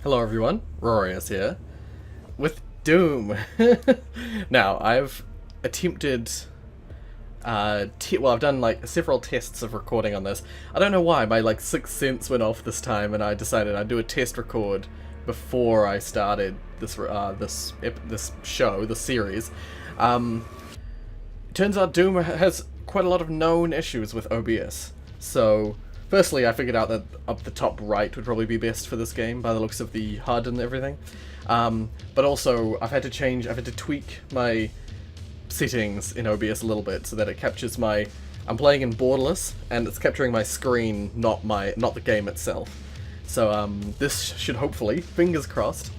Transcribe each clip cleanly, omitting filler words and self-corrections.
Hello everyone, Rorius here, with Doom. Now, I've attempted, well, I've done like several tests of recording on this. I don't know why, my like sixth sense went off this time and I decided I'd do a test record before I started this this show, the series. Turns out Doom has quite a lot of known issues with OBS, so firstly, I figured out that up the top right would probably be best for this game by the looks of the HUD and everything. But also, I've had to tweak my settings in OBS a little bit so that it captures my... I'm playing in borderless, and it's capturing my screen, not the game itself. So this should hopefully, fingers crossed,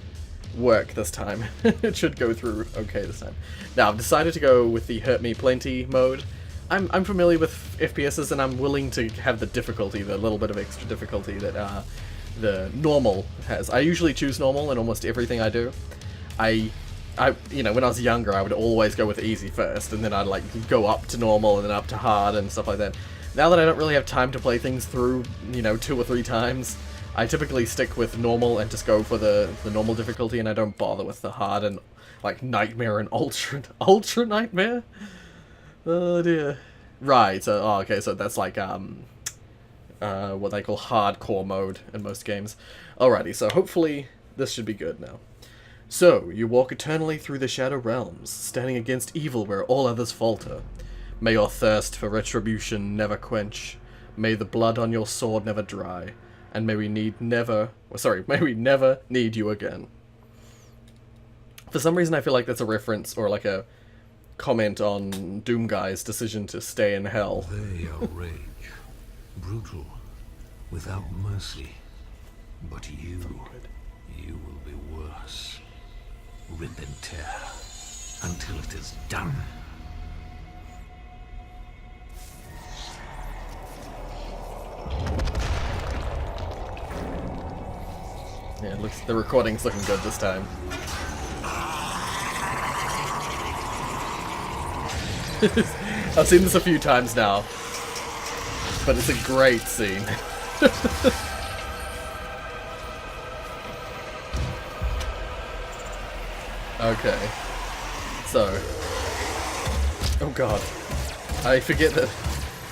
work this time. It should go through okay this time. Now, I've decided to go with the Hurt Me Plenty mode. I'm familiar with FPSs, and I'm willing to have the difficulty, the little bit of extra difficulty that the normal has. I usually choose normal in almost everything I do. You know, when I was younger, I would always go with easy first, and then I'd like go up to normal and then up to hard and stuff like that. Now that I don't really have time to play things through, you know, 2 or 3 times, I typically stick with normal and just go for the normal difficulty, and I don't bother with the hard and like nightmare and ultra nightmare. Oh dear. Right, so, okay, so that's like, what they call hardcore mode in most games. Alrighty, so hopefully this should be good now. So, you walk eternally through the Shadow Realms, standing against evil where all others falter. May your thirst for retribution never quench. May the blood on your sword never dry. And may we never need you again. For some reason I feel like that's a reference, or like a comment on Doom Guy's decision to stay in hell. They are rage, brutal, without mercy. But you will be worse. Rip and tear until it is done. Yeah, it looks, the recording's looking good this time. I've seen this a few times now, but it's a great scene. Okay, so, oh god, I forget that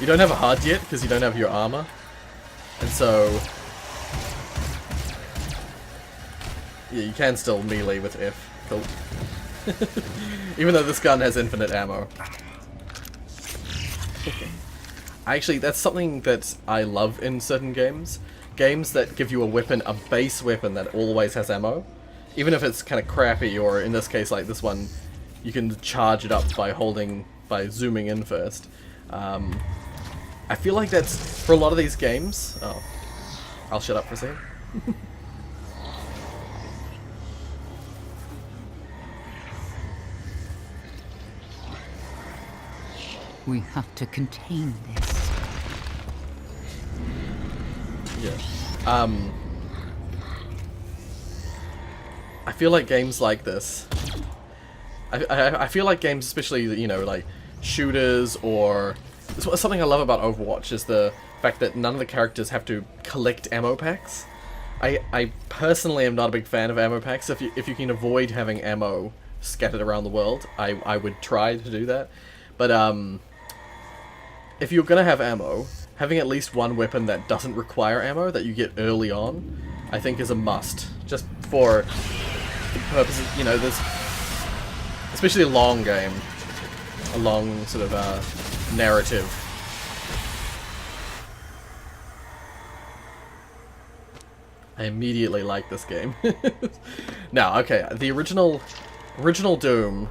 you don't have a HUD yet because you don't have your armor, and so, yeah, you can still melee with F. Cool. Even though this gun has infinite ammo. Actually, that's something that I love in certain games. Games that give you a weapon, a base weapon that always has ammo. Even if it's kind of crappy, or in this case, like this one, you can charge it up by zooming in first. I feel like that's, for a lot of these games... Oh, I'll shut up for a second. We have to contain this. Yeah. I feel like games like this... I feel like games, especially, you know, like shooters, or... Something I love about Overwatch is the fact that none of the characters have to collect ammo packs. I personally am not a big fan of ammo packs. If you can avoid having ammo scattered around the world, I would try to do that. But, if you're gonna have ammo, having at least one weapon that doesn't require ammo, that you get early on, I think is a must. Just for the purposes, you know, there's... Especially a long game. A long, sort of, narrative. I immediately like this game. Now, okay, the original Doom,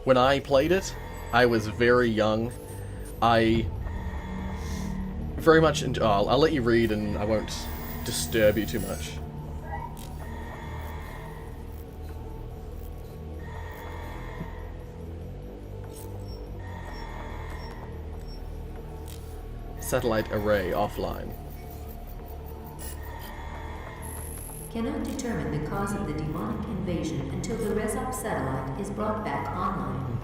when I played it, I was very young. I very much I'll let you read and I won't disturb you too much. Satellite array offline. Cannot determine the cause of the demonic invasion until the Resop satellite is brought back online.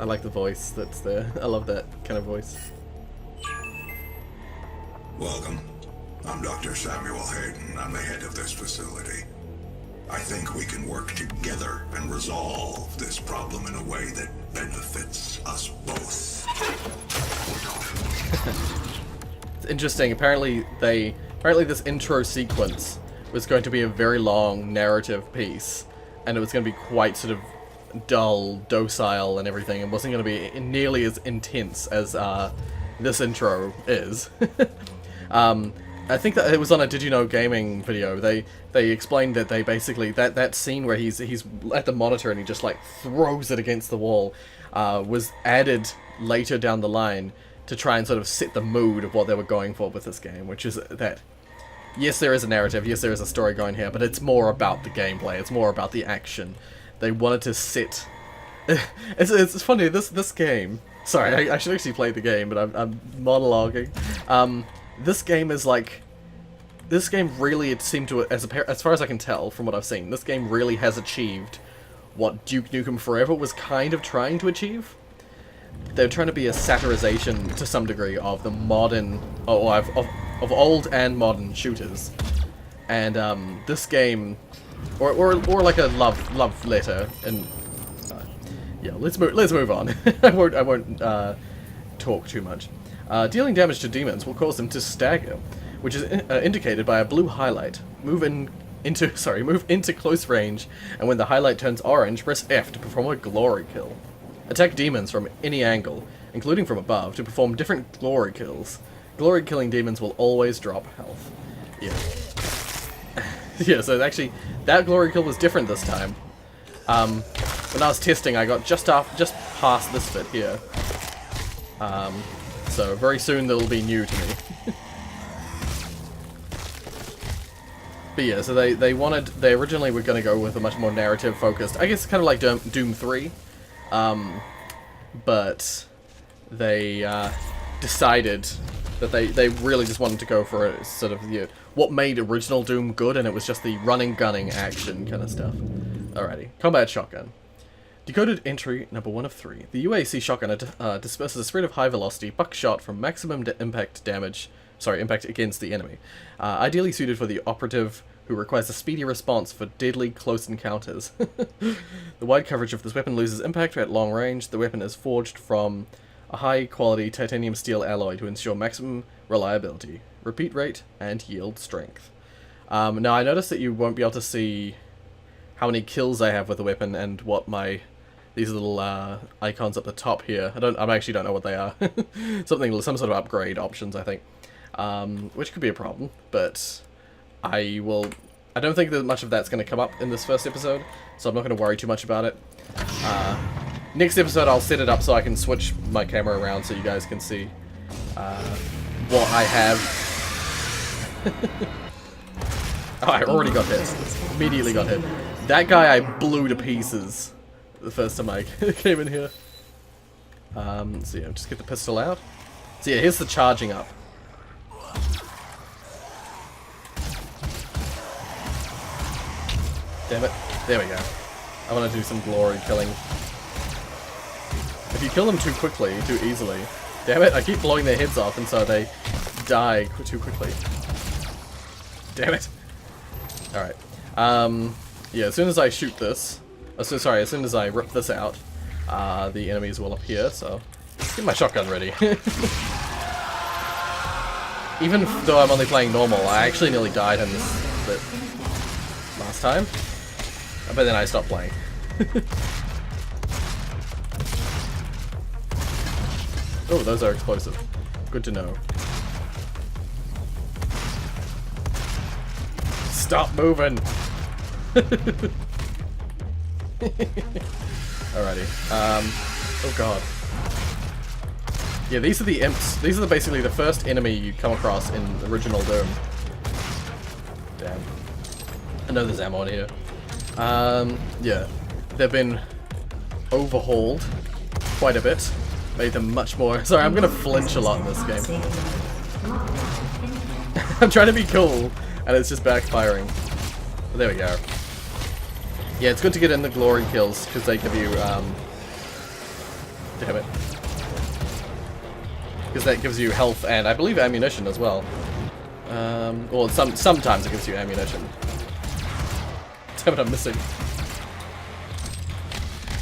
I like the voice that's there. I love that kind of voice. Welcome. I'm Dr. Samuel Hayden. I'm the head of this facility. I think we can work together and resolve this problem in a way that benefits us both. It's interesting. Apparently this intro sequence was going to be a very long narrative piece, and it was going to be quite sort of dull, docile, and everything, and wasn't going to be nearly as intense as this intro is. I think that it was on a Did You Know Gaming video. They explained that they basically that scene where he's at the monitor and he just like throws it against the wall was added later down the line to try and sort of set the mood of what they were going for with this game, which is that yes, there is a narrative, yes, there is a story going here, but it's more about the gameplay. It's more about the action. They wanted to set. It's funny, this game. Sorry, I should actually play the game, but I'm monologuing. This game is like. This game really, it seemed to, as far as I can tell from what I've seen, this game really has achieved what Duke Nukem Forever was kind of trying to achieve. They're trying to be a satirization to some degree of the modern, of old and modern shooters, and this game, or like a love letter, and yeah, let's move on. I won't talk too much. Dealing damage to demons will cause them to stagger, which is indicated by a blue highlight. Move into close range, and when the highlight turns orange, press F to perform a glory kill. Attack demons from any angle, including from above, to perform different glory kills. Glory killing demons will always drop health. Yeah. Yeah, so actually, that glory kill was different this time. When I was testing, I got just past this bit here. So very soon they'll be new to me. But yeah, so they originally were going to go with a much more narrative focused, I guess kind of like Doom 3, but they decided that they really just wanted to go for a sort of what made original Doom good, and it was just the running, gunning action kind of stuff. Alrighty, combat shotgun. Decoded entry number 1 of 3. The UAC shotgun disperses a spread of high velocity buckshot from maximum impact against the enemy. Ideally suited for the operative who requires a speedy response for deadly close encounters. The wide coverage of this weapon loses impact at long range. The weapon is forged from a high quality titanium steel alloy to ensure maximum reliability, repeat rate, and yield strength. Now I noticed that you won't be able to see how many kills I have with the weapon and what these little icons at the top here. I actually don't know what they are. Some sort of upgrade options, I think. Which could be a problem, but I don't think that much of that's going to come up in this first episode, so I'm not going to worry too much about it. Next episode I'll set it up so I can switch my camera around so you guys can see what I have. Oh, I already got hit. Immediately got hit. That guy I blew to pieces the first time I came in here. So yeah, just get the pistol out. So yeah, here's the charging up. Damn it. There we go. I want to do some glory killing. If you kill them too quickly, too easily... Damn it, I keep blowing their heads off and so they die too quickly. Damn it. Alright. Yeah, as soon as I shoot this... as soon as I rip this out, the enemies will appear, so... Get my shotgun ready. Even though I'm only playing normal, I actually nearly died in this bit last time. But then I stopped playing. Oh, those are explosive. Good to know. Stop moving! Alrighty. Oh god. Yeah, these are the imps. These are basically the first enemy you come across in original Doom. Damn. I know there's ammo in here. Yeah. They've been overhauled quite a bit. Made them much more... Sorry, I'm gonna flinch a lot in this game. I'm trying to be cool, and it's just backfiring. But there we go. Yeah, it's good to get in the glory kills, because they give you, damn it. Because that gives you health and, I believe, ammunition as well. Well, sometimes it gives you ammunition. Damn it, I'm missing.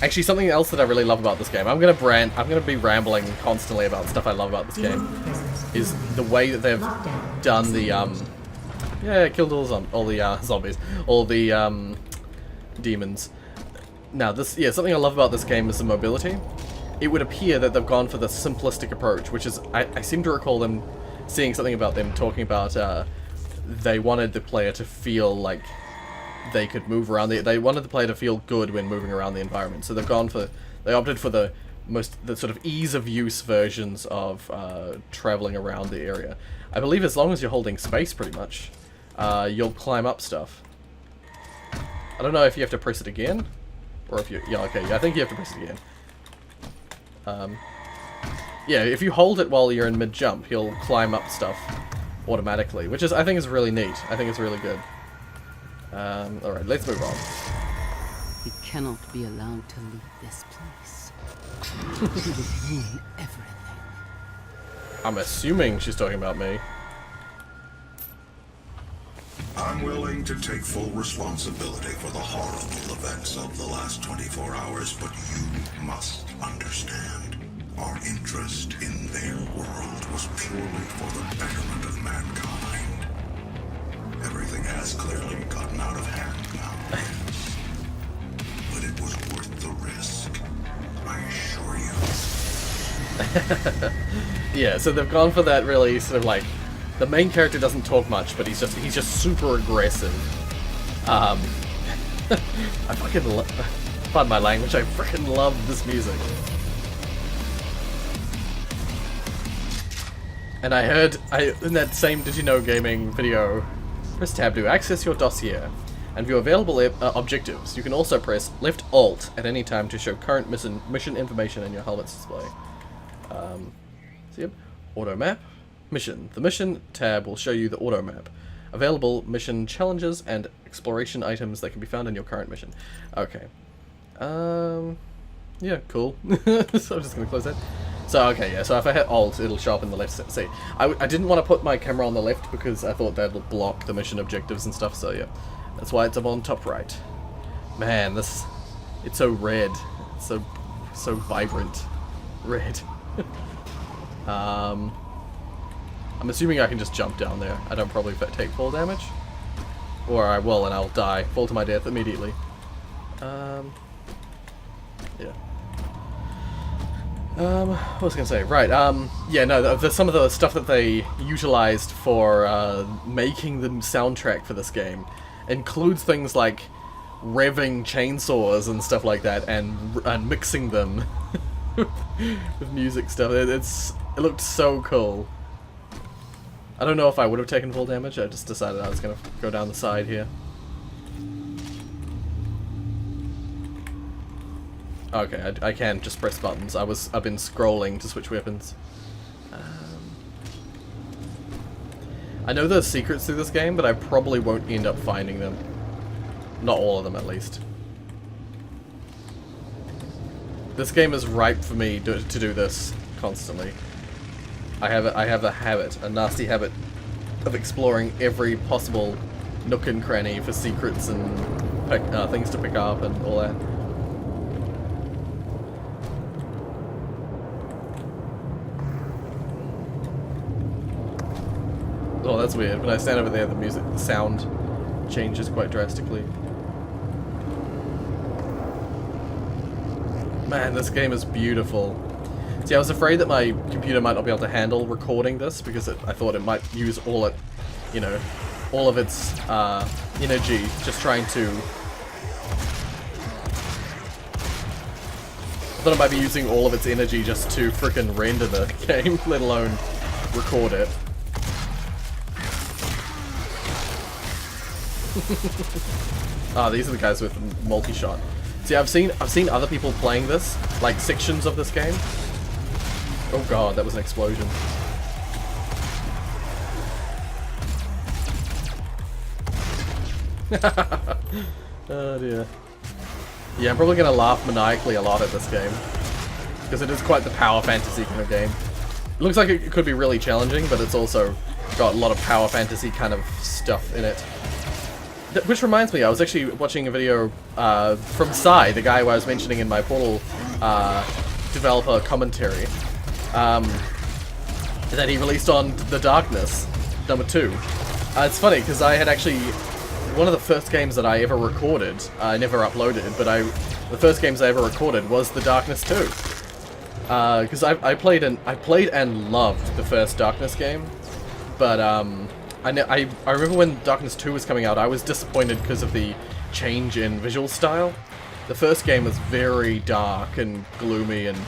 Actually, something else that I really love about this game, I'm gonna be rambling constantly about stuff I love about this game, is the way that they've done the, yeah, killed all the zombies, all the, demons. Now, something I love about this game is the mobility. It would appear that they've gone for the simplistic approach, which is, I seem to recall them seeing something about them talking about, they wanted the player to feel like they could move around. They wanted the player to feel good when moving around the environment. So they opted for the sort of ease of use versions of traveling around the area. I believe as long as you're holding space, pretty much, you'll climb up stuff. I don't know if you have to press it again, or if you, yeah, okay, I think you have to press it again. Yeah, if you hold it while you're in mid-jump, he'll climb up stuff automatically, which I think is really neat. I think it's really good. Alright, let's move on. He cannot be allowed to leave this place. He would ruin everything. I'm assuming she's talking about me. I'm willing to take full responsibility for the horrible events of the last 24 hours, but you must understand. Our interest in their world was purely for the betterment of mankind. Everything has clearly gotten out of hand now. But it was worth the risk, I assure you. Yeah, so they've gone for that really sort of like, the main character doesn't talk much, but he's just super aggressive. I fucking pardon my language, I freaking love this music. And I heard, in that same Did You Know Gaming video, press tab to access your dossier and view available objectives. You can also press left Alt at any time to show current mission information in your helmet's display. So yep, auto map, mission. The mission tab will show you the auto map. Available mission challenges and exploration items that can be found in your current mission. Okay. Yeah, cool. So I'm just gonna close that. So, okay, yeah, so if I hit Alt, it'll show up in the left. See, I didn't want to put my camera on the left because I thought that'll block the mission objectives and stuff, so yeah. That's why it's up on top right. Man, it's so red. It's so vibrant. Red. I'm assuming I can just jump down there. I don't probably take fall damage. Or I will and I'll die. Fall to my death immediately. Yeah. What was I gonna say? Right, yeah, no, some of the stuff that they utilized for, making the soundtrack for this game includes things like revving chainsaws and stuff like that, and mixing them with music stuff. It looked so cool. I don't know if I would have taken full damage, I just decided I was gonna go down the side here. Okay, I can just press buttons. I've been scrolling to switch weapons. I know there's secrets through this game, but I probably won't end up finding them. Not all of them, at least. This game is ripe for me to do this constantly. I have a nasty habit of exploring every possible nook and cranny for secrets and things to pick up and all that. Oh, that's weird. When I stand over there, the sound changes quite drastically. Man, this game is beautiful. See, I was afraid that my computer might not be able to handle recording this because I thought it might use all of its energy just trying to. I thought it might be using all of its energy just to frickin' render the game, let alone record it. These are the guys with multi-shot. See, I've seen other people playing this, like sections of this game. Oh god, that was an explosion. Oh dear. Yeah, I'm probably gonna laugh maniacally a lot at this game. Because it is quite the power fantasy kind of game. It looks like it could be really challenging, but it's also got a lot of power fantasy kind of stuff in it. Which reminds me, I was actually watching a video from Sai, the guy who I was mentioning in my Portal developer commentary, that he released on The Darkness, number 2. It's funny, because I had actually... One of the first games that I ever recorded, I never uploaded, but the first games I ever recorded was The Darkness 2. Because I played and loved the first Darkness game, but I remember when Darkness 2 was coming out, I was disappointed because of the change in visual style. The first game was very dark and gloomy and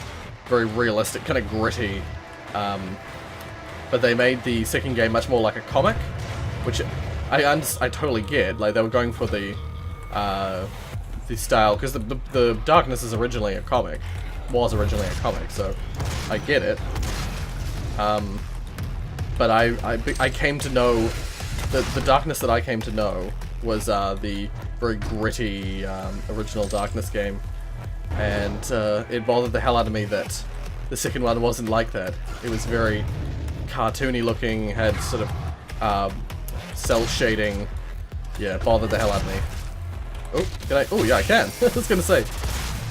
very realistic, kind of gritty, but they made the second game much more like a comic, which I totally get. Like, they were going for the style, because the Darkness is originally a comic. Was originally a comic, so I get it. But I came to know the Darkness that I came to know was the very gritty original Darkness game, and it bothered the hell out of me that the second one wasn't like that. It was very cartoony looking, had sort of cell shading. Yeah, it bothered the hell out of me. Oh, can I? Oh yeah, I can. I was gonna say.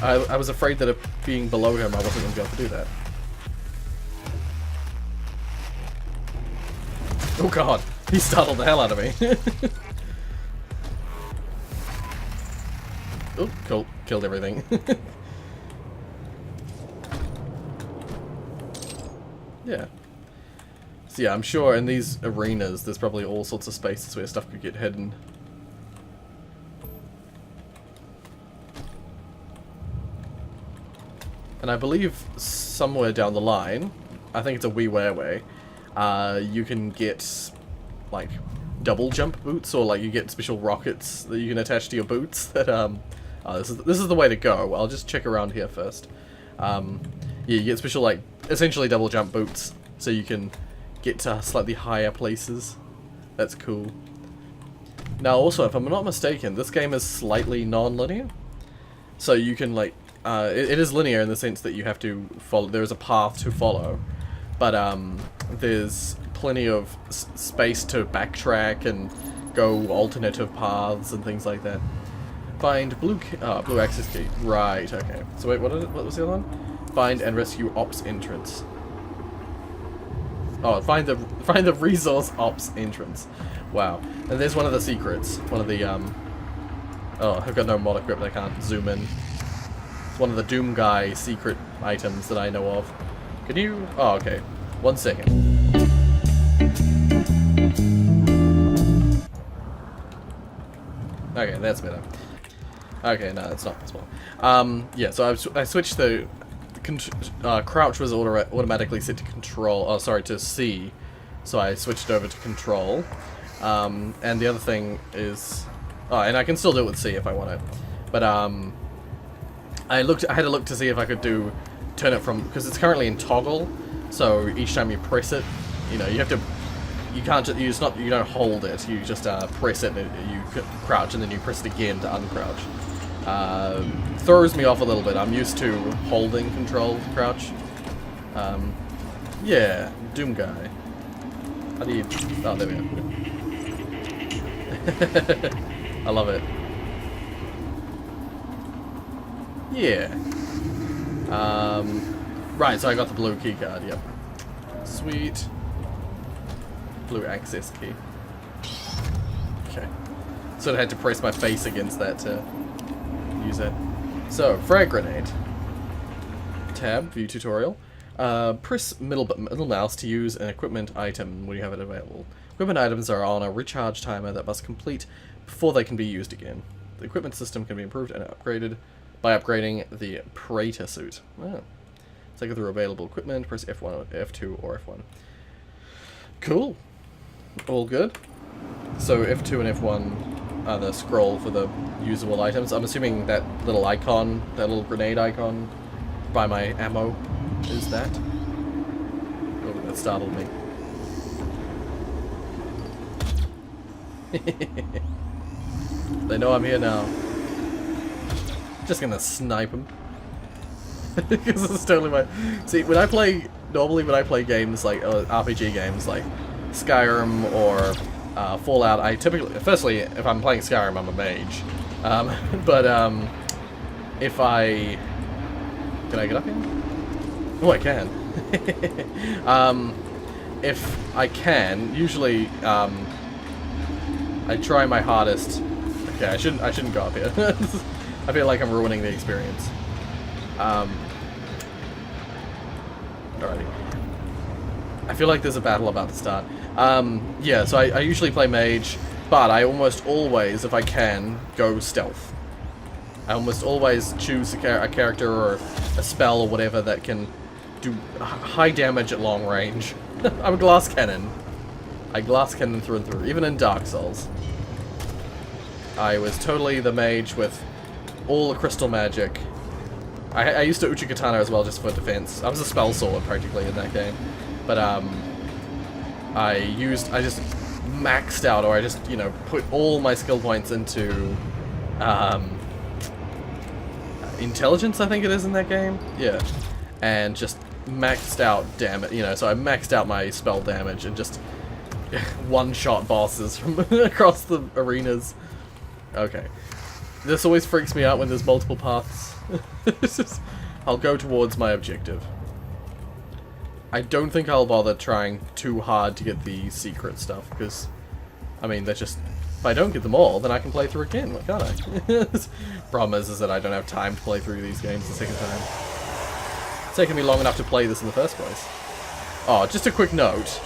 I was afraid that being below him, I wasn't going to be able to do that. Oh god, he startled the hell out of me. Oh, cool. Killed everything. Yeah. So yeah, I'm sure in these arenas, there's probably all sorts of spaces where stuff could get hidden. And I believe somewhere down the line, I think it's a WiiWare way, you can get, like, double jump boots, or like you get special rockets that you can attach to your boots that, this is the way to go. I'll just check around here first. Yeah, you get special, like, essentially double jump boots, so you can get to slightly higher places. That's cool. Now also, if I'm not mistaken, this game is slightly non-linear. So you can, like, it is linear in the sense that you have to follow, there is a path to follow, but there's plenty of space to backtrack and go alternative paths and things like that. Find blue access key. Right, okay. So wait, what was the other one? Find and rescue ops entrance. Oh, find the resource ops entrance. Wow. And there's one of the secrets. One of the oh, I've got no mod equip, I can't zoom in. It's one of the Doom Guy secret items that I know of. Can you... Oh, okay. 1 second. Okay, that's better. Okay, no, that's not possible. Yeah, so I switched the crouch was automatically set to control. Oh, sorry, to C. So I switched over to control. And the other thing is... Oh, and I can still do it with C if I want it. But, I had to look to see if I could turn it from, because it's currently in toggle, so each time you press it, you know, you don't hold it, you just press it and you crouch and then you press it again to uncrouch. Throws me off a little bit. I'm used to holding control to crouch. Yeah, Doom Guy. How do you... Oh, there we go. I love it. Yeah. Right, so I got the blue key card, yep. Sweet. Blue access key. Okay. Sort of had to press my face against that to use it. So, frag grenade. Tab, view tutorial. Press middle mouse to use an equipment item when you have it available. Equipment items are on a recharge timer that must complete before they can be used again. The equipment system can be improved and upgraded by upgrading the Praetor suit. Oh. Cycle through available equipment, press F1, F2, or F1. Cool. All good. So F2 and F1 are the scroll for the usable items. I'm assuming that little icon, that little grenade icon by my ammo is that. Oh, that startled me. They know I'm here now. Just gonna snipe them. Because it's totally my... See, normally when I play games like RPG games, like Skyrim or Fallout, I typically, firstly, if I'm playing Skyrim, I'm a mage. But if I, can I get up here? Oh, I can. If I can, usually I try my hardest. Okay, I shouldn't go up here. I feel like I'm ruining the experience. Alrighty. I feel like there's a battle about to start. Yeah, so I usually play mage, but I almost always, if I can, go stealth. I almost always choose a character or a spell or whatever that can do high damage at long range. I'm a glass cannon. I glass cannon through and through, even in Dark Souls. I was totally the mage with all the crystal magic. I used to Uchigatana as well, just for defense. I was a spell sword practically in that game, but I just maxed out, or I just, you know, put all my skill points into intelligence, I think it is in that game. Yeah, and just maxed out damage. You know, so I maxed out my spell damage and just one-shot bosses from across the arenas. Okay. This always freaks me out when there's multiple paths. I'll go towards my objective. I don't think I'll bother trying too hard to get the secret stuff, because, I mean, that's just... If I don't get them all, then I can play through again, what can't I? Problem is that I don't have time to play through these games the second time. It's taken me long enough to play this in the first place. Oh, just a quick note.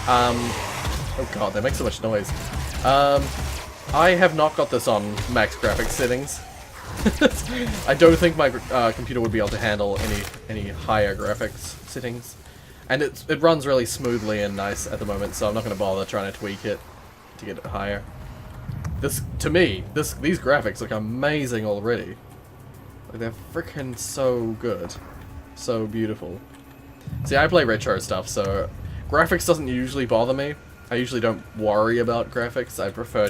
Oh god, they make so much noise. I have not got this on max graphics settings. I don't think my computer would be able to handle any higher graphics settings. And it runs really smoothly and nice at the moment, so I'm not going to bother trying to tweak it to get it higher. To me, these graphics look amazing already. Like, they're freaking so good. So beautiful. See, I play retro stuff, so graphics doesn't usually bother me. I usually don't worry about graphics. I prefer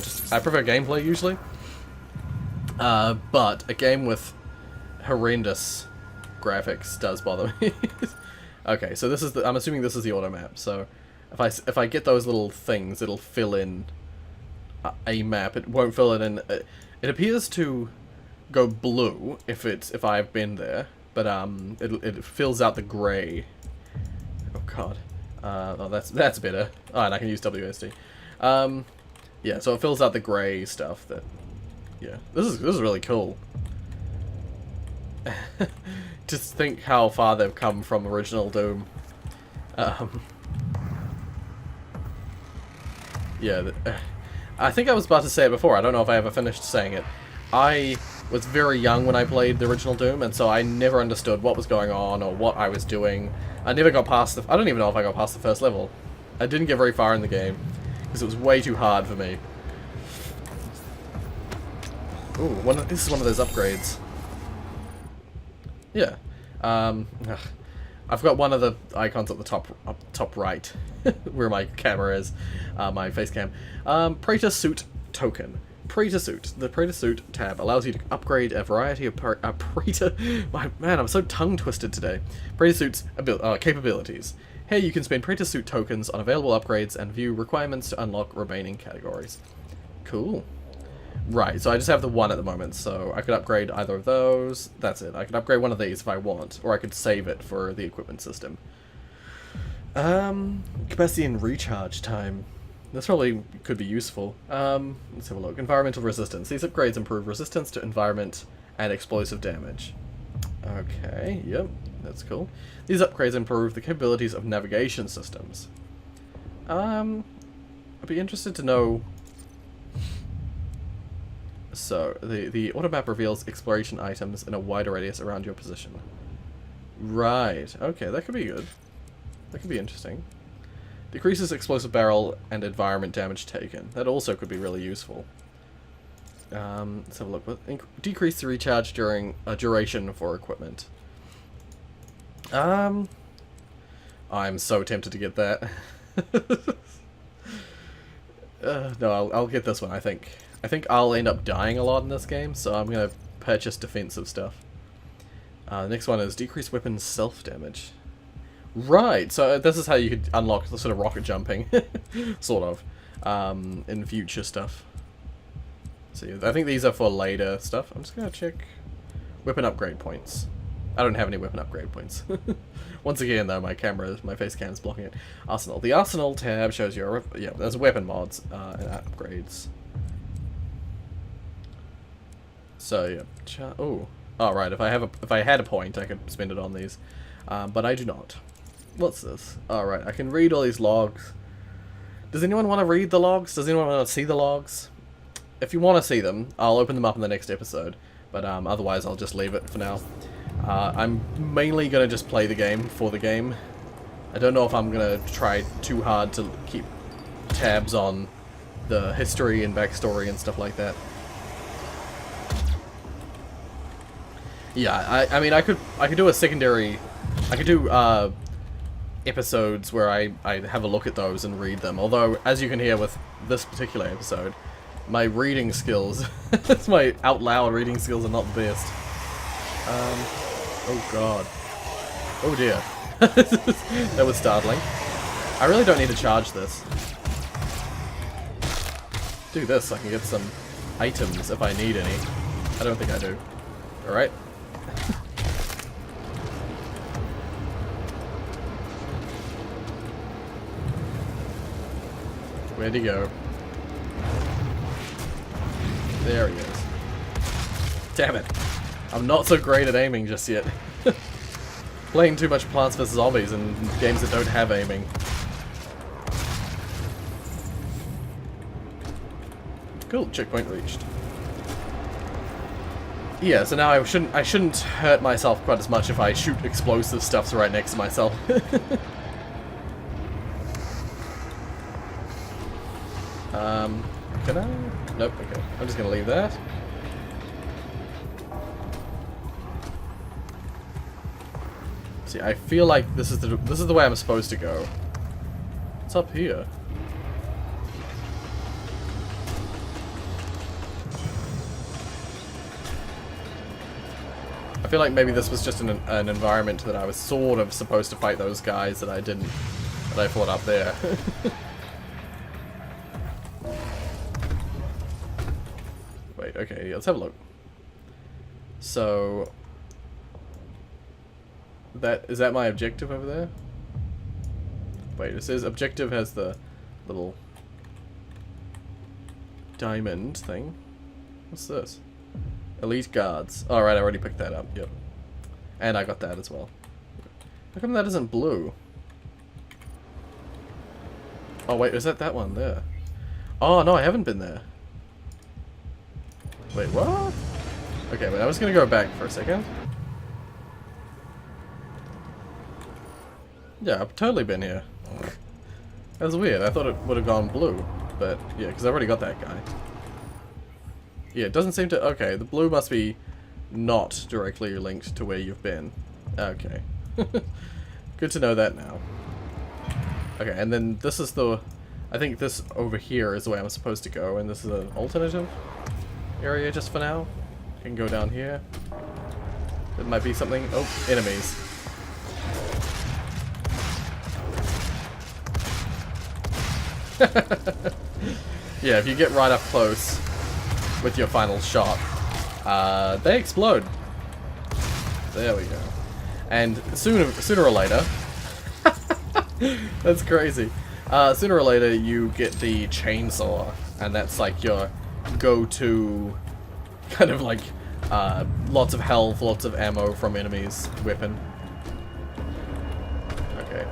gameplay usually. But a game with horrendous graphics does bother me. Okay, so this is I'm assuming this is the auto map. So if I get those little things, it'll fill in a map. It won't fill it in. It appears to go blue if I've been there, but it fills out the gray. Oh god. Oh, that's better. Oh, and I can use WSD. Yeah, so it fills out the grey stuff. Yeah, this is really cool. Just think how far they've come from original Doom. Yeah, I think I was about to say it before. I don't know if I ever finished saying it. I was very young when I played the original Doom, and so I never understood what was going on or what I was doing. I never got past I don't even know if I got past the first level. I didn't get very far in the game, because it was way too hard for me. Ooh, this is one of those upgrades. Yeah. I've got one of the icons at the top right, where my camera is, my face cam. Praetor Suit Token. Praetor Suit. The Praetor Suit tab allows you to upgrade a variety of Praetor... Man, I'm so tongue-twisted today. Praetor Suit's capabilities. Here you can spend Praetor Suit tokens on available upgrades and view requirements to unlock remaining categories. Cool. Right, so I just have the one at the moment, so I could upgrade either of those. That's it. I could upgrade one of these if I want, or I could save it for the equipment system. Capacity and recharge time. This probably could be useful. Let's have a look. Environmental resistance. These upgrades improve resistance to environment and explosive damage. Okay, yep, that's cool. These upgrades improve the capabilities of navigation systems. I'd be interested to know... So, the auto map reveals exploration items in a wider radius around your position. Right, okay, that could be good. That could be interesting. Decreases explosive barrel and environment damage taken. That also could be really useful. Let's have a look. Decrease the recharge during duration for equipment. I'm so tempted to get that. No, I'll get this one, I think. I think I'll end up dying a lot in this game, so I'm going to purchase defensive stuff. The next one is decrease weapon self-damage. Right, so this is how you could unlock the sort of rocket jumping, sort of, in future stuff. So I think these are for later stuff. I'm just gonna check weapon upgrade points. I don't have any weapon upgrade points. Once again, though, my face cam is blocking it. Arsenal. The Arsenal tab shows your, yeah, there's weapon mods and upgrades. So yeah, oh, right. If I had a point, I could spend it on these, but I do not. What's this? All right, I can read all these logs. Does anyone want to read the logs? Does anyone want to see the logs? If you want to see them, I'll open them up in the next episode. But otherwise, I'll just leave it for now. I'm mainly gonna just play the game for the game. I don't know if I'm gonna try too hard to keep tabs on the history and backstory and stuff like that. Yeah, I mean, I could do a secondary. I could do episodes where I have a look at those and read them. Although, as you can hear with this particular episode, my reading skills, my out loud reading skills are not the best. Oh god. Oh dear. That was startling. I really don't need to charge this. Do this, I can get some items if I need any. I don't think I do. Alright. Where'd he go? There he is. Damn it. I'm not so great at aiming just yet. Playing too much Plants vs. Zombies and games that don't have aiming. Cool, checkpoint reached. Yeah, so now I shouldn't hurt myself quite as much if I shoot explosive stuffs right next to myself. Can I? Nope, okay. I'm just gonna leave that. See, I feel like this is the way I'm supposed to go. What's up here? I feel like maybe this was just an environment that I was sort of supposed to fight those guys that I didn't, that I fought up there. Wait, okay, let's have a look. So, is that my objective over there? Wait, it says objective has the little diamond thing. What's this? Elite guards. Alright, I already picked that up, yep. And I got that as well. How come that isn't blue? Oh wait, is that one there? Oh no, I haven't been there. Wait, what? Okay, wait, I was gonna go back for a second. Yeah, I've totally been here. That's weird, I thought it would have gone blue. But, yeah, because I already got that guy. Yeah, it doesn't seem to... Okay, the blue must be not directly linked to where you've been. Okay. Good to know that now. Okay, and then this is the... I think this over here is the way I'm supposed to go, and this is an alternative area just for now. I can go down here. It might be something... Oh, enemies. Yeah, if you get right up close with your final shot, they explode. There we go. And sooner or later, that's crazy. Sooner or later, you get the chainsaw, and that's like your go-to kind of like lots of health, lots of ammo from enemies weapon. Okay.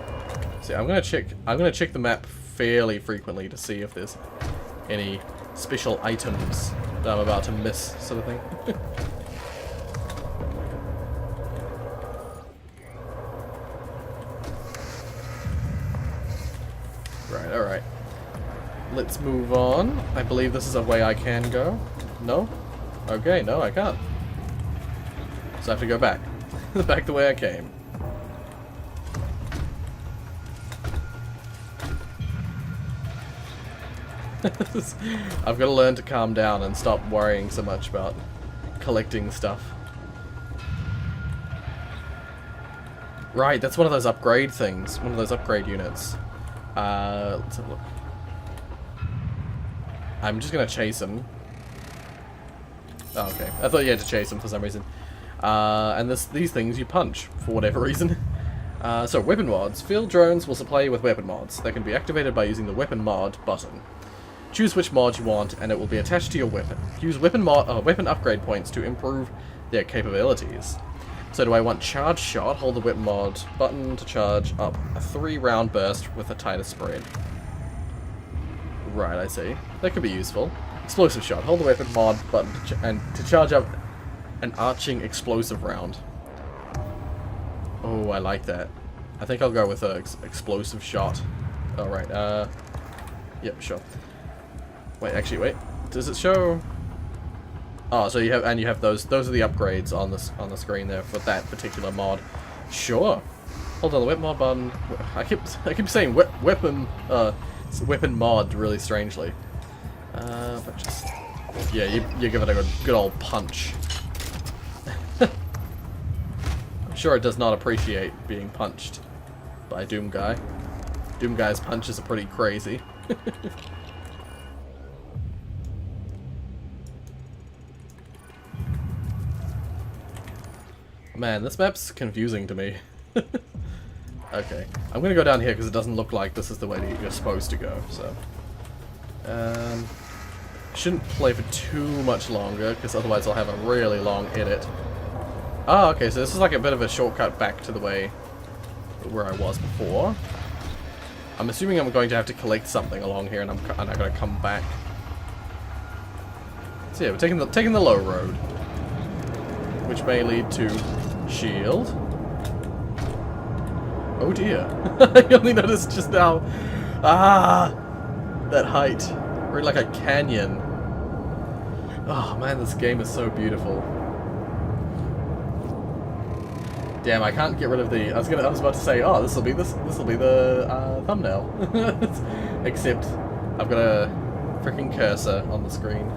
See, I'm gonna check the map fairly frequently to see if there's any special items that I'm about to miss, sort of thing. Right, alright. Let's move on. I believe this is a way I can go. No? Okay, no, I can't. So I have to go back. Back the way I came. I've got to learn to calm down and stop worrying so much about collecting stuff. Right, that's one of those upgrade things. One of those upgrade units. Let's have a look. I'm just gonna chase him. Oh, okay. I thought you had to chase him for some reason. And these things you punch, for whatever reason. So, weapon mods. Field drones will supply you with weapon mods. They can be activated by using the weapon mod button. Choose which mod you want, and it will be attached to your weapon. Use weapon upgrade points to improve their capabilities. So do I want charge shot? Hold the whip mod button to charge up a 3-round burst with a tighter spread. Right, I see. That could be useful. Explosive shot. Hold the weapon mod button to charge up an arching explosive round. Oh, I like that. I think I'll go with an explosive shot. Alright, yep, sure. Wait, actually, wait. Does it show... Oh, so you have those are the upgrades on the screen there for that particular mod. Sure. Hold on the weapon mod button. I keep saying weapon mod really strangely. But just yeah, you give it a good old punch. I'm sure it does not appreciate being punched by Doom Guy. Doom Guy's punches are pretty crazy. Man, this map's confusing to me. Okay, I'm gonna go down here because it doesn't look like this is the way that you're supposed to go, so... shouldn't play for too much longer, because otherwise I'll have a really long edit. Oh, okay, so this is like a bit of a shortcut back to the way where I was before. I'm assuming I'm going to have to collect something along here, and I'm gonna come back. So yeah, we're taking the low road, which may lead to shield. Oh dear! I only noticed just now. Ah, that height. We're in like a canyon. Oh man, this game is so beautiful. Damn, I can't get rid of the. I was about to say, oh, this will be the thumbnail. Except I've got a freaking cursor on the screen.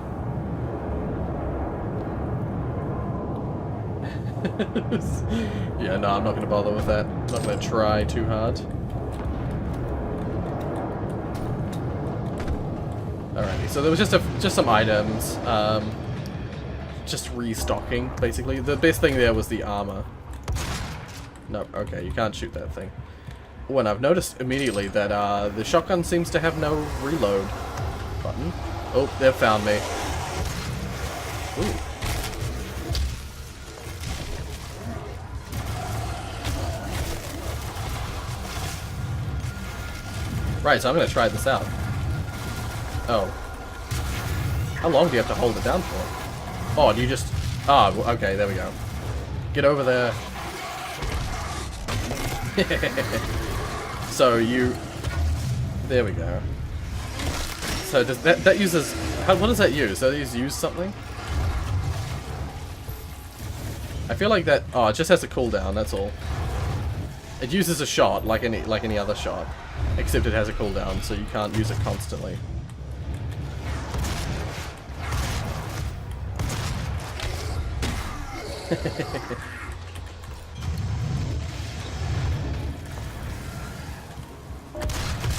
Yeah, no, I'm not gonna bother with that. I'm not gonna try too hard. Alrighty, so there was just some items, just restocking basically. The best thing there was the armor. No, okay, you can't shoot that thing. Oh, and I've noticed immediately that the shotgun seems to have no reload button. Oh, they've found me. Ooh. Right, so I'm gonna try this out. Oh. How long do you have to hold it down for? Oh, do you just... Ah, oh, okay, there we go. Get over there. So you... There we go. So does that uses... what does that use? Does that use something? I feel like that... Oh, it just has a cooldown, that's all. It uses a shot, like any other shot. Except it has a cooldown, so you can't use it constantly.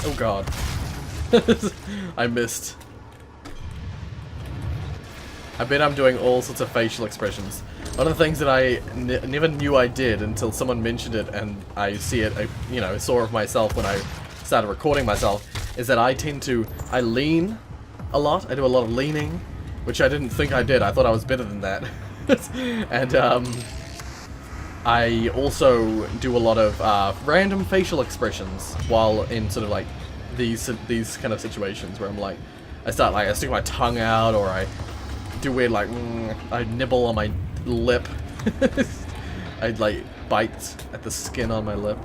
Oh god. I missed. I bet I'm doing all sorts of facial expressions. One of the things that I never knew I did until someone mentioned it, and I see it, saw of myself when I started recording myself, is that I lean a lot. I do a lot of leaning, which I didn't think I did. I thought I was better than that. And I also do a lot of random facial expressions while in sort of like these kind of situations where I'm like, I stick my tongue out, or I do weird like I nibble on my lip. I like bite at the skin on my lip.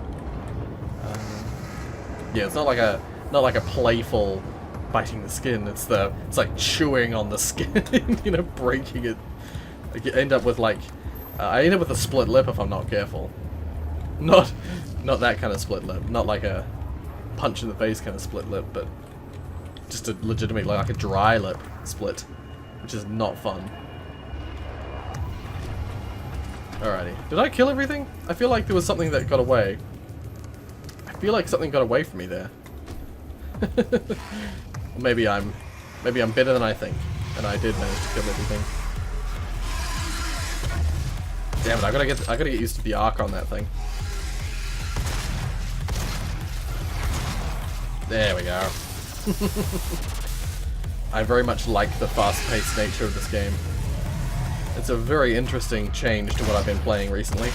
Yeah, it's not like a playful biting the skin. It's like chewing on the skin, breaking it. I end up with I end up with a split lip if I'm not careful. Not that kind of split lip. Not like a punch in the face kind of split lip, but just a legitimately like a dry lip split, which is not fun. Alrighty. Did I kill everything? I feel like there was something that got away. I feel like something got away from me there. maybe I'm better than I think, and I did manage to kill everything. Damn it! I gotta get used to the arc on that thing. There we go. I very much like the fast-paced nature of this game. It's a very interesting change to what I've been playing recently.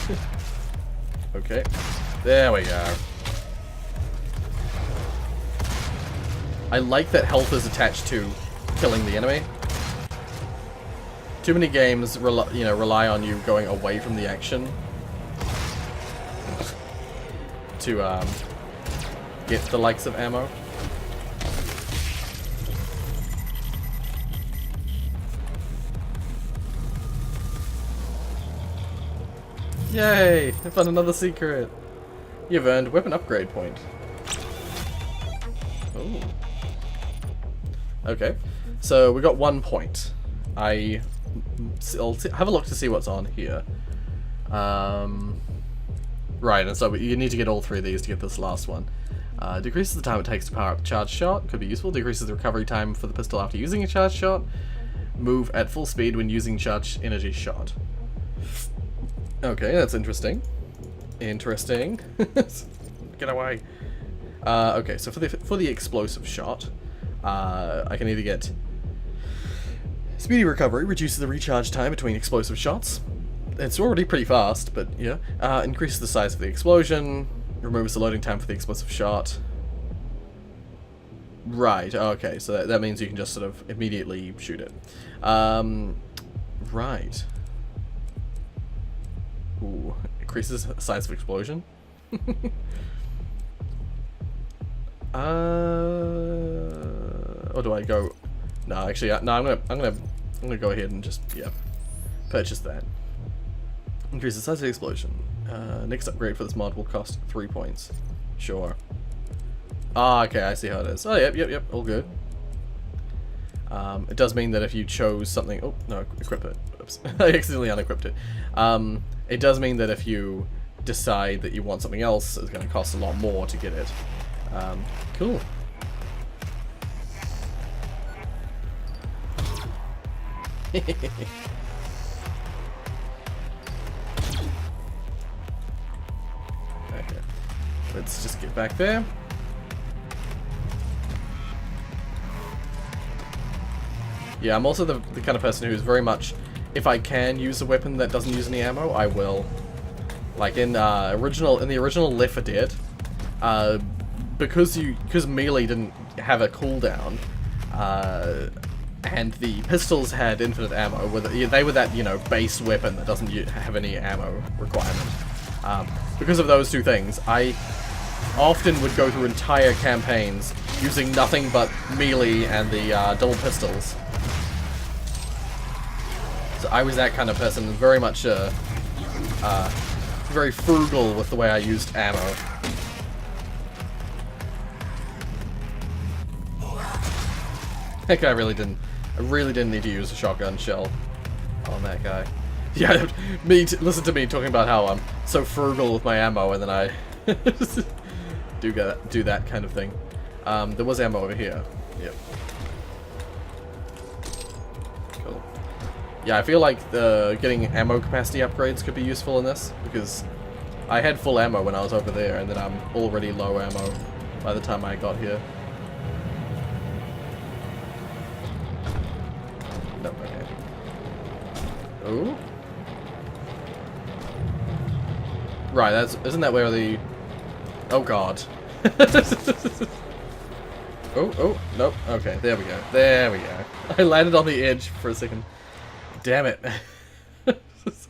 Okay. There we go. I like that health is attached to killing the enemy. Too many games rely on you going away from the action to get the likes of ammo. Yay! I found another secret! You've earned weapon upgrade point. Ooh. Okay, so we got 1 point. I'll have a look to see what's on here. Right, and so you need to get all 3 of these to get this last one. Decreases the time it takes to power up charged shot, could be useful. Decreases the recovery time for the pistol after using a charged shot. Move at full speed when using charged energy shot. Okay, that's interesting. Interesting. Get away. Okay, so for the explosive shot, I can either get speedy recovery, reduces the recharge time between explosive shots. It's already pretty fast, but yeah. Increases the size of the explosion, removes the loading time for the explosive shot. Right, okay, so that means you can just sort of immediately shoot it. Right. Ooh, increases the size of explosion. Or do I go? No, actually, no. I'm gonna go ahead and just purchase that. Increase the size of the explosion. Next upgrade for this mod will cost 3 points. Sure. Ah, okay, I see how it is. Oh, yep, all good. It does mean that if you chose something... Oh, no, equip it. Oops. I accidentally unequipped it. It does mean that if you decide that you want something else, it's going to cost a lot more to get it. Cool. Okay. Let's just get back there. Yeah, I'm also the kind of person who's very much, if I can use a weapon that doesn't use any ammo, I will. Like in the original Left 4 Dead, because melee didn't have a cooldown, and the pistols had infinite ammo, they were that base weapon that doesn't have any ammo requirement. Because of those two things, I often would go through entire campaigns using nothing but melee and the double pistols. So I was that kind of person, very much very frugal with the way I used ammo. That guy really didn't need to use a shotgun shell on that guy. Yeah, listen to me talking about how I'm so frugal with my ammo, and then I do that kind of thing. There was ammo over here. Yep. Cool. Yeah, I feel like getting ammo capacity upgrades could be useful in this, because I had full ammo when I was over there, and then I'm already low ammo by the time I got here. Nope, okay. Ooh. Right, isn't that where the... Oh god. Oh, nope. Okay, there we go. There we go. I landed on the edge for a second. Damn it.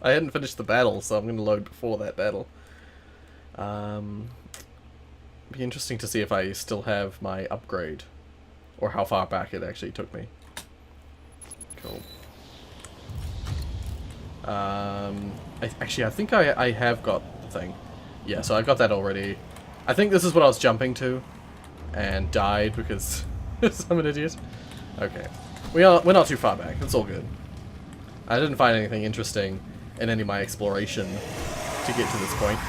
I hadn't finished the battle, so I'm going to load before that battle. Be interesting to see if I still have my upgrade, or how far back it actually took me. Cool. I think I have got the thing. Yeah, so I got that already. I think this is what I was jumping to, and died because I'm an idiot. Okay, we're not too far back. It's all good. I didn't find anything interesting in any of my exploration to get to this point.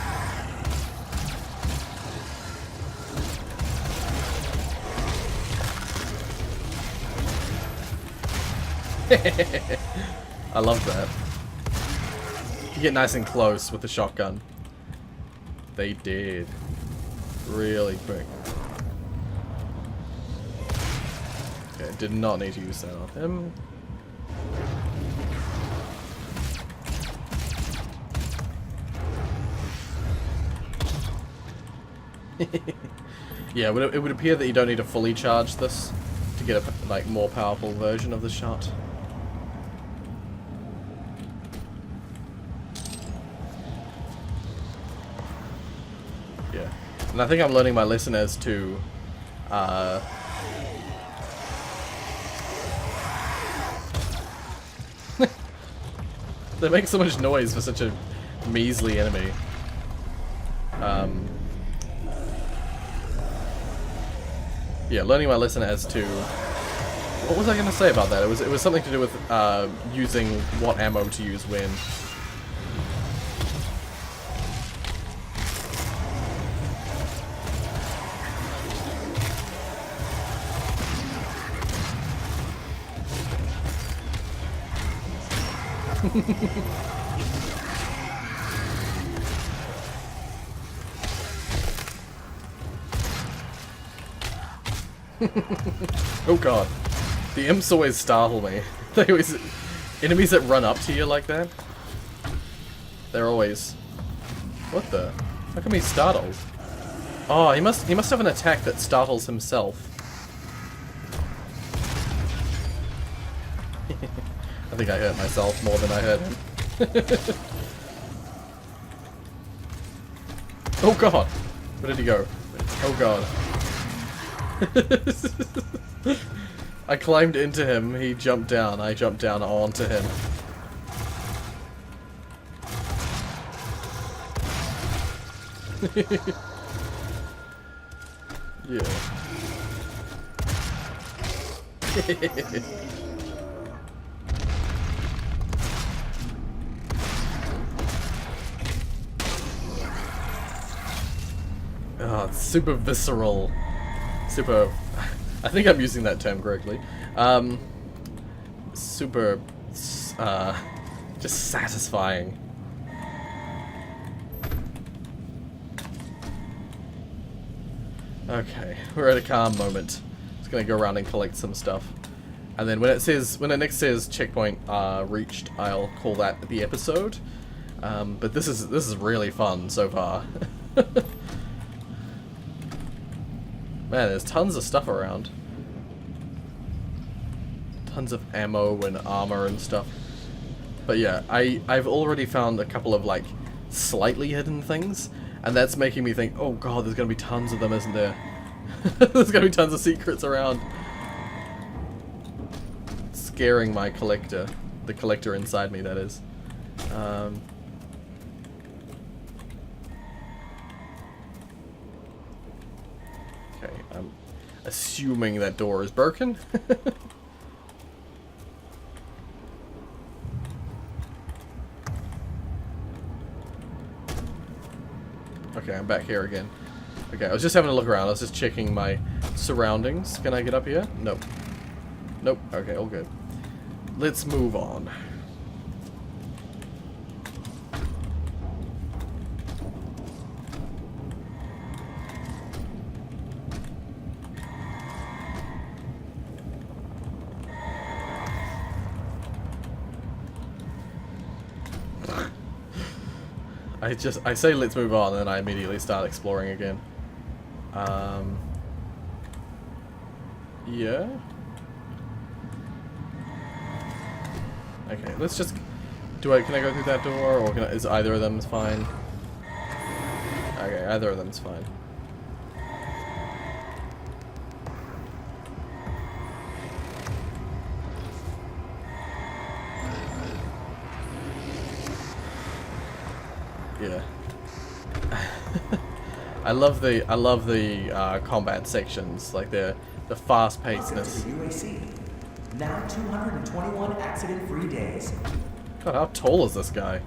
I love that. You get nice and close with the shotgun. They did. Really quick. Okay, did not need to use that on him. Yeah, it would appear that you don't need to fully charge this to get a like more powerful version of the shot. Yeah, and I think I'm learning my lesson as to they make so much noise for such a measly enemy. Yeah, learning my lesson as to... What was I going to say about that? It was something to do with using what ammo to use when. Oh god. The imps always startle me. They always... Enemies that run up to you like that, they're always... What the? How come he's startled? Oh, he must have an attack that startles himself. I think I hurt myself more than I hurt him. Oh god! Where did he go? Oh god. I climbed into him, he jumped down, I jumped down onto him. Yeah. Oh, it's super visceral. Super... I think I'm using that term correctly. Super... just satisfying. Okay, we're at a calm moment. Just gonna go around and collect some stuff. And then when it next says checkpoint reached, I'll call that the episode. But this is really fun so far. Man, there's tons of stuff around. Tons of ammo and armor and stuff. But yeah, I've already found a couple of like slightly hidden things, and that's making me think, oh god, there's gonna be tons of them, isn't there? There's gonna be tons of secrets around. Scaring my collector. The collector inside me, that is. Okay, I'm assuming that door is broken. Okay, I'm back here again. Okay, I was just having a look around. I was just checking my surroundings. Can I get up here? Nope. Nope. Okay, all good. Let's move on. I say let's move on, and then I immediately start exploring again. Yeah. Okay, let's just. Can I go through that door, or is either of them fine? Okay, either of them's fine. Yeah. I love the combat sections, like the fast pacedness. Welcome to the UAC. Now 221 accident-free days. God, how tall is this guy?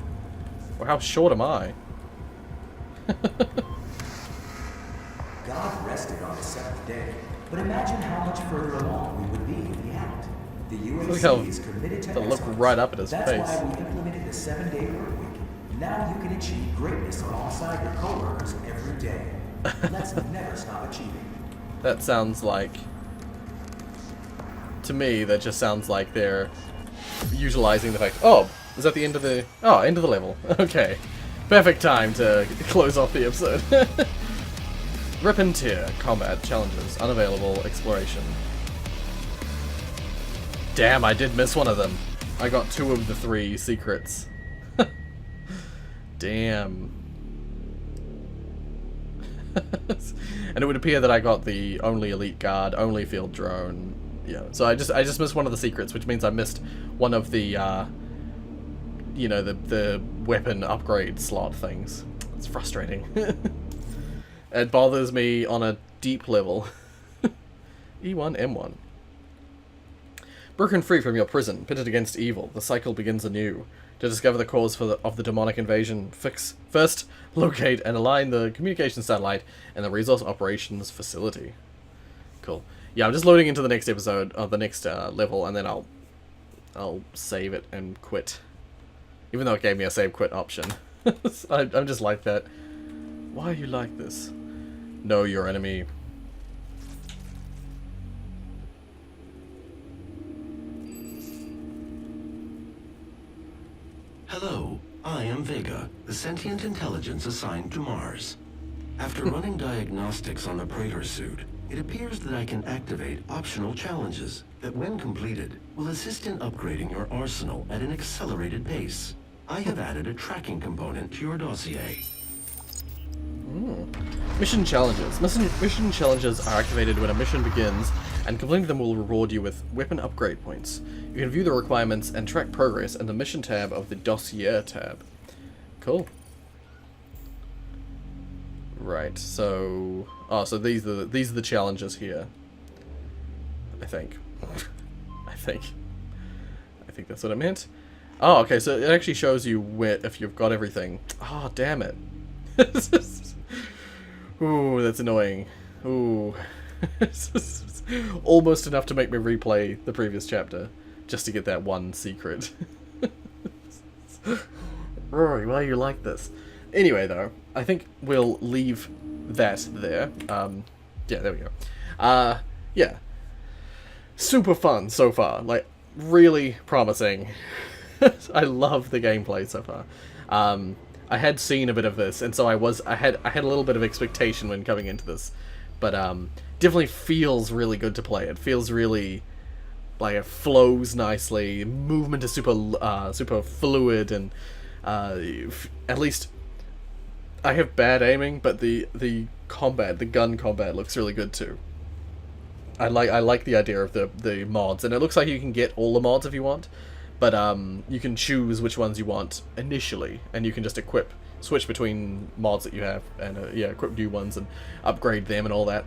Well, how short am I? God rested on the seventh day, but imagine how much further along we would be if he hadn't. The Look how UAC is committed to they look excellence. right up at his That's face. why we implemented the 7-day work week. Now you can achieve greatness alongside your coworkers every day. Let's never stop achieving. That sounds like... To me, that just sounds like they're utilizing the fact... Oh, is that the end of the... Oh, end of the level. Okay. Perfect time to close off the episode. Rip and Tear. Combat. Challenges. Unavailable. Exploration. Damn, I did miss one of them. I got 2 of the 3 secrets. Damn. And it would appear that I got the only elite guard, only field drone. Yeah, so I just missed one of the secrets, which means I missed one of the you know, the weapon upgrade slot things. It's frustrating. It bothers me on a deep level. E1, M1. Broken free from your prison, pitted against evil, the cycle begins anew. To discover the cause of the demonic invasion, first locate and align the communication satellite and the resource operations facility. Cool. Yeah, I'm just loading into the next episode, or the next level, and then I'll save it and quit. Even though it gave me a save quit option. I'm just like that. Why are you like this? Know your enemy. Hello, I am Vega, the sentient intelligence assigned to Mars. After running diagnostics on the Praetor suit, it appears that I can activate optional challenges that, when completed, will assist in upgrading your arsenal at an accelerated pace. I have added a tracking component to your dossier. Mission challenges. Mission challenges are activated when a mission begins, and completing them will reward you with weapon upgrade points. You can view the requirements and track progress in the mission tab of the dossier tab. Cool. Right, so... Oh, so these are the challenges here. I think. I think that's what it meant. Oh, okay, so it actually shows you where, if you've got everything. Oh, damn it. Ooh, that's annoying. Ooh. Almost enough to make me replay the previous chapter, just to get that one secret. Rory, why are you like this? Anyway, though, I think we'll leave that there. Yeah, there we go. Yeah. Super fun so far. Like, really promising. I love the gameplay so far. I had seen a bit of this, and so I had a little bit of expectation when coming into this, but definitely feels really good to play. It feels really like it flows nicely. Movement is super fluid, and at least I have bad aiming, but the gun combat looks really good too. I like the idea of the mods, and it looks like you can get all the mods if you want. But you can choose which ones you want initially, and you can just switch between mods that you have, and yeah, equip new ones and upgrade them and all that.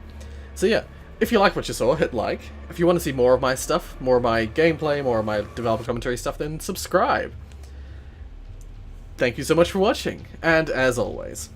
So yeah, if you like what you saw, hit like. If you want to see more of my stuff, more of my gameplay, more of my developer commentary stuff, then subscribe. Thank you so much for watching, and as always,